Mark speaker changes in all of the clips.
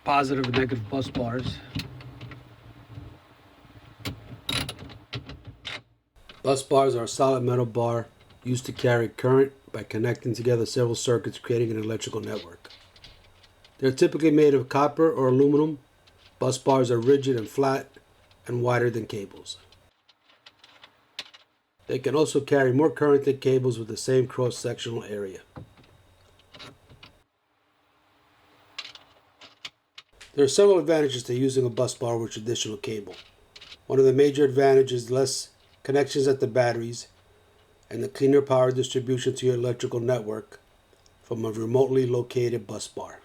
Speaker 1: positive and negative bus bars. Bus bars are a solid metal bar used to carry current by connecting together several circuits, creating an electrical network. They're typically made of copper or aluminum. Bus bars are rigid and flat and wider than cables. They can also carry more current than cables with the same cross-sectional area. There are several advantages to using a bus bar with traditional cable. One of the major advantages is less connections at the batteries and the cleaner power distribution to your electrical network from a remotely located bus bar.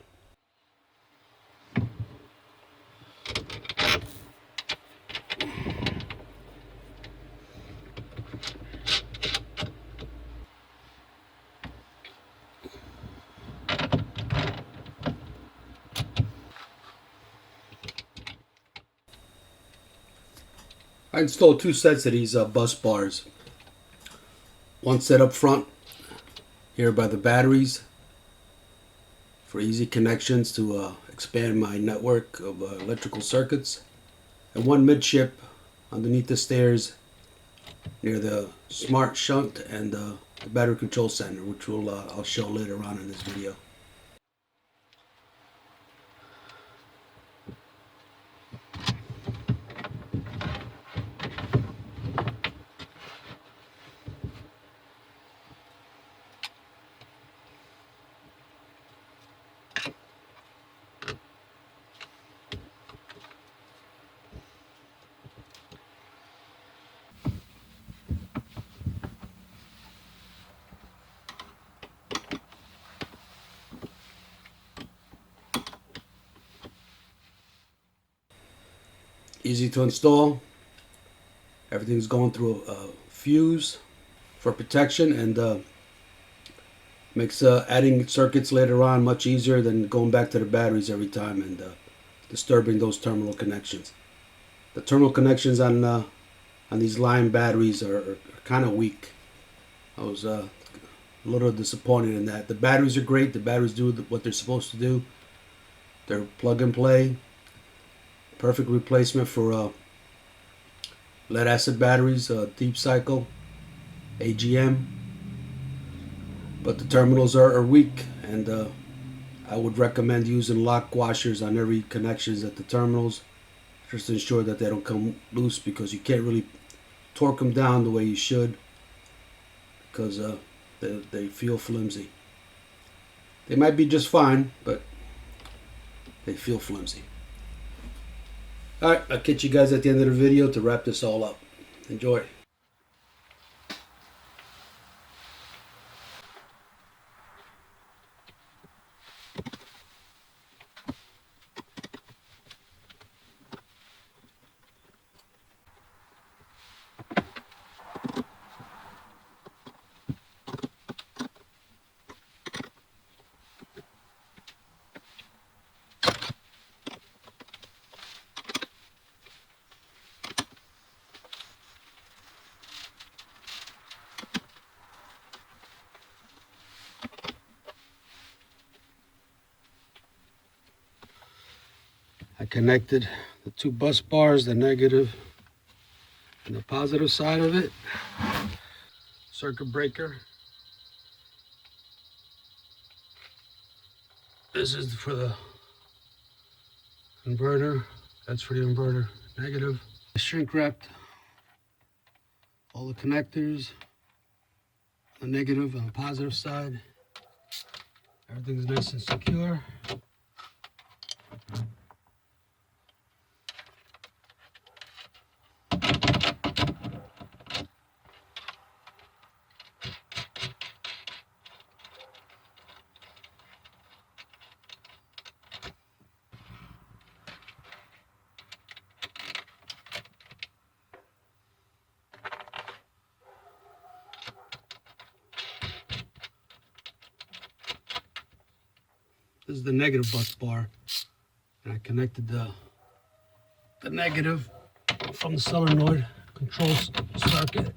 Speaker 1: I installed two sets of these bus bars. One set up front here by the batteries for easy connections to expand my network of electrical circuits, and one midship underneath the stairs near the smart shunt and the battery control center, which I'll show later on in this video. Easy to install. Everything's going through a fuse for protection, and makes adding circuits later on much easier than going back to the batteries every time and disturbing those terminal connections. The terminal connections on these line batteries are kind of weak. I was a little disappointed in that. The batteries are great. The batteries do what they're supposed to do. They're plug and play. Perfect replacement for lead acid batteries, deep cycle, AGM. But the terminals are weak, and I would recommend using lock washers on every connections at the terminals, just to ensure that they don't come loose, because you can't really torque them down the way you should, because they feel flimsy. They might be just fine, but they feel flimsy. Alright, I'll catch you guys at the end of the video to wrap this all up. Enjoy. I connected the two bus bars, the negative and the positive side of it. Circuit breaker. This is for the inverter. That's for the inverter negative. I shrink wrapped all the connectors, the negative and the positive side. Everything's nice and secure. This is the negative bus bar, and I connected the negative from the solenoid control circuit.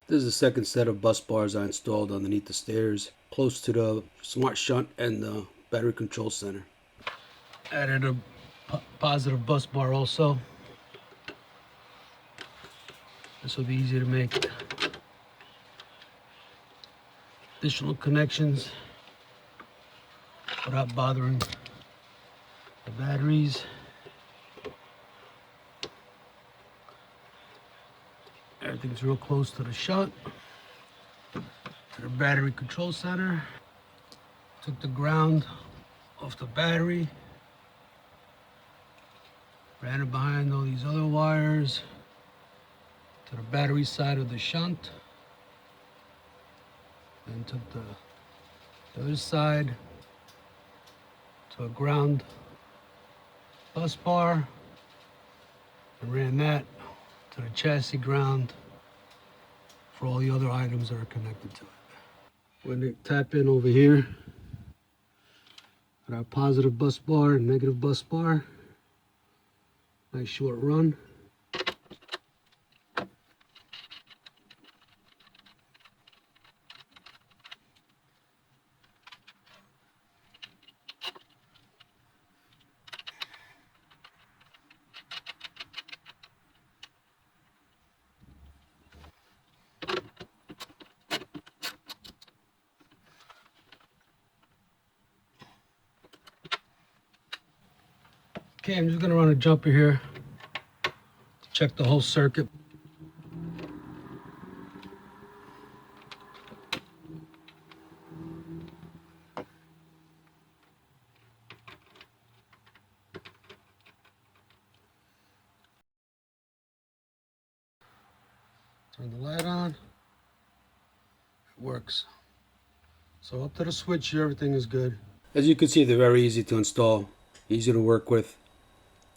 Speaker 1: This is the second set of bus bars I installed underneath the stairs, close to the smart shunt and the battery control center. Added a positive bus bar also. This will be easy to make. Additional connections without bothering the batteries. Everything's real close to the shunt, to the battery control center. Took the ground off the battery, ran it behind all these other wires to the battery side of the shunt, and took the other side to a ground bus bar and ran that to the chassis ground for all the other items that are connected to it. When they tap in over here, got our positive bus bar and negative bus bar. Nice short run. Okay, I'm just gonna run a jumper here to check the whole circuit. Turn the light on. It works. So up to the switch here, everything is good. As you can see, they're very easy to install, easy to work with.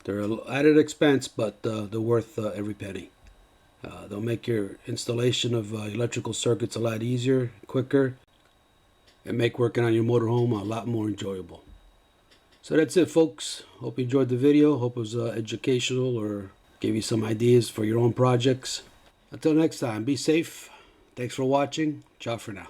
Speaker 1: They're an added expense, but they're worth every penny. They'll make your installation of electrical circuits a lot easier, quicker, and make working on your motorhome a lot more enjoyable. So that's it, folks. Hope you enjoyed the video. Hope it was educational or gave you some ideas for your own projects. Until next time, be safe. Thanks for watching. Ciao for now.